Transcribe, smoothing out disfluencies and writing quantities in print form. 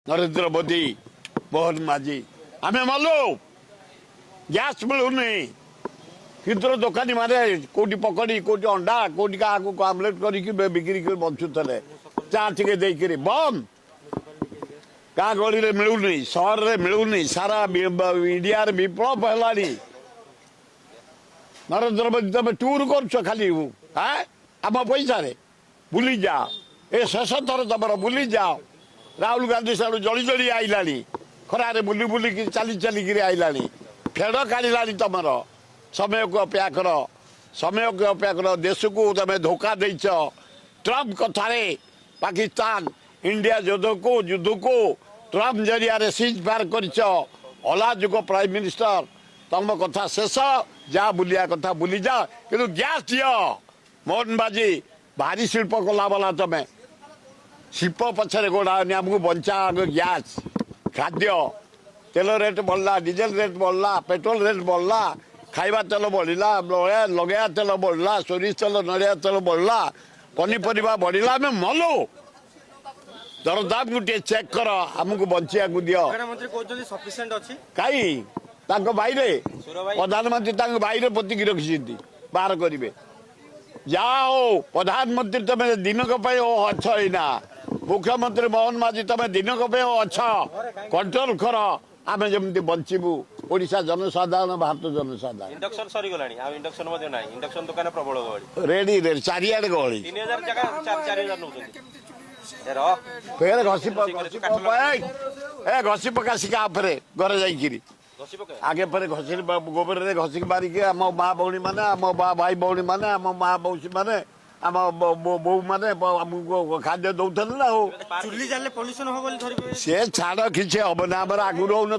नरेंद्र मोदी मोहन माझी आम मलु गैस मिलूनी क्षुद्र दोकानी माने कोटी पकड़ी कोटी अंडा कोटी क्या आमलेट करके बिक्री कर बंचुले चा टे देकर बंद गाँ गली में मिलूनी सहर में मिलूनी सारा इंडिया विप्लव है नरेंद्र मोदी तुम टूर कर खाली हाँ आम पैसा बुली जाओ ए शेष थर तुम बुली जाओ राहुल गांधी साड़ू जली जली आईला खरारे बुली बुलिकी चली चलिकी आईला फेड़ काढ़ा तुम समय को अपेक्षा कर समय को अपेक्षा कर देश को तुम धोखा देच ट्रम्प कथारे पाकिस्तान इंडिया युद्ध को ट्रम्प जरिया सीज फायर कर प्राइम मिनिस्टर तुम कथा शेष जा बुलिया कथा बुली जा कि गैस दियो मोहन बाजी भारी शिल्प कला वाला तुम्हें शिल्प पछरे गोड़ा आमको बंचा आग गैस खाद्य तेल रेट बढ़ला डीजेल रेट बढ़ला पेट्रोल रेट बढ़ला खाइबा तेल बढ़ला लगेया तेल बढ़ला सोरिष तेल नड़िया तेल बढ़ला पनीपरिया बढ़ला आम मलु दरदाम गोटे चेक कर आमको बंचा दियो कहीं भाई प्रधानमंत्री भाई पोतिकी रखी बाहर करेंगे जाओ प्रधानमंत्री तुम दिनक अच्छा मुख्यमंत्री मोहन माझी तुम दिनक अच्छा कंट्रोल कर आम जमी बचबू ओडिशा जनसाधारण भारत जनसाधारण इंडक्शन सरी गलानी आ इंडक्शन मध्ये नाही इंडक्शन दुकान प्रबळ गहळी रेडी रेडी चारियाडे गहळी 3000 जगह 4000 नउछन फेर घसी ए घसी पका सिका फेरे घर जाइकिरी घसी पका आगे पर घसी गोबर रे घसी मारिके आम माँ भौणी माने आम भाई भौणी माने आम माँ मौसी माने आम बो माने आमको खाद्य दौन ना चुली जाले पॉल्यूशन हो बोली धरि से छाड़ किसी हम आगुरी हो